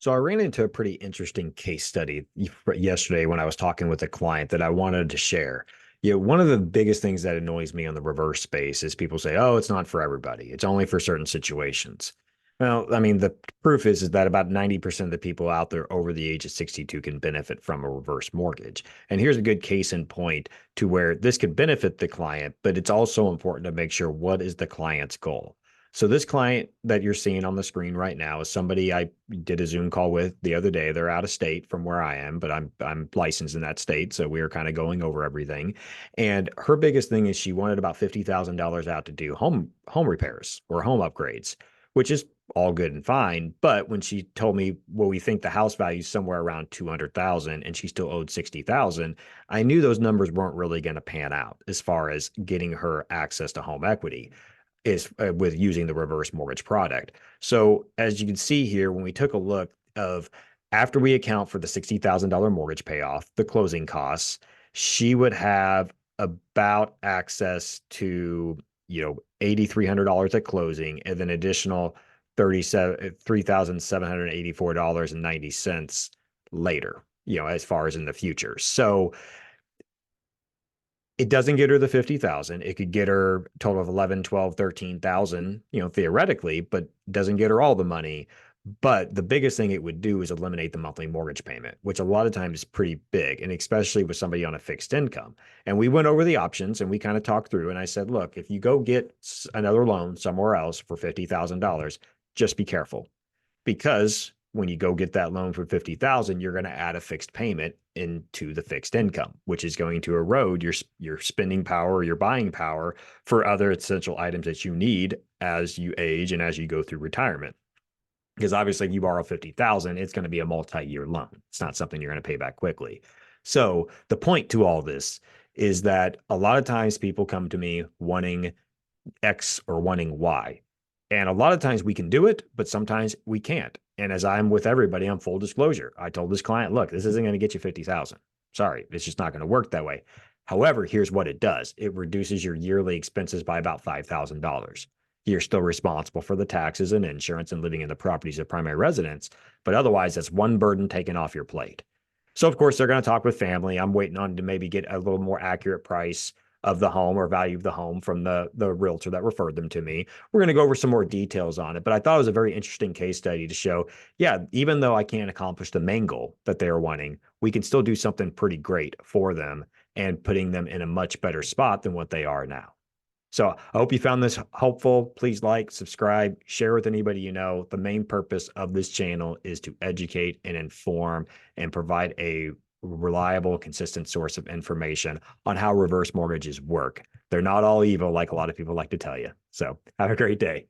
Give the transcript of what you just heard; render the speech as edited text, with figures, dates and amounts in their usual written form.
So I ran into a pretty interesting case study yesterday when I was talking with a client that I wanted to share. One of the biggest things that annoys me on the reverse space is people say, "Oh, it's not for everybody. It's only for certain situations." Well, I mean, the proof is that about 90% of the people out there over the age of 62 can benefit from a reverse mortgage. And here's a good case in point to where this could benefit the client, but it's also important to make sure what is the client's goal. So this client that you're seeing on the screen right now is somebody I did a Zoom call with the other day. They're out of state from where I am, but I'm licensed in that state, so we were kind of going over everything. And her biggest thing is she wanted about $50,000 out to do home repairs or home upgrades, which is all good and fine. But when she told me, well, we think the house value is somewhere around 200,000 and she still owed 60,000, I knew those numbers weren't really going to pan out as far as getting her access to home equity is with using the reverse mortgage product. So as you can see here, when we took a look of after we account for the $60,000 mortgage payoff, the closing costs, she would have about access to, $8,300 at closing and then additional $3,784.90 later, as far as in the future. So it doesn't get her the 50,000. It could get her a total of 11, 12, 13,000, theoretically, but doesn't get her all the money. But the biggest thing it would do is eliminate the monthly mortgage payment, which a lot of times is pretty big, and especially with somebody on a fixed income. And we went over the options and we kind of talked through. And I said, look, if you go get another loan somewhere else for $50,000, just be careful because when you go get that loan for 50,000, you're going to add a fixed payment into the fixed income, which is going to erode your spending power or your buying power for other essential items that you need as you age and as you go through retirement. Because obviously, if you borrow 50,000, it's going to be a multi-year loan. It's not something you're going to pay back quickly. So the point to all this is that a lot of times people come to me wanting X or wanting Y. And a lot of times we can do it, but sometimes we can't. And as I'm with everybody on full disclosure, I told this client, look, this isn't going to get you 50,000. Sorry, it's just not going to work that way. However, here's what it does. It reduces your yearly expenses by about $5,000. You're still responsible for the taxes and insurance and living in the properties of primary residence, but otherwise that's one burden taken off your plate. So of course they're going to talk with family. I'm waiting on to maybe get a little more accurate price of the home or value of the home from the realtor that referred them to me. We're going to go over some more details on it, but I thought it was a very interesting case study to show, yeah, even though I can't accomplish the main goal that they are wanting, we can still do something pretty great for them and putting them in a much better spot than what they are now. So I hope you found this helpful. Please like, subscribe, share with anybody you know. The main purpose of this channel is to educate and inform and provide a reliable, consistent source of information on how reverse mortgages work. They're not all evil like a lot of people like to tell you. So have a great day.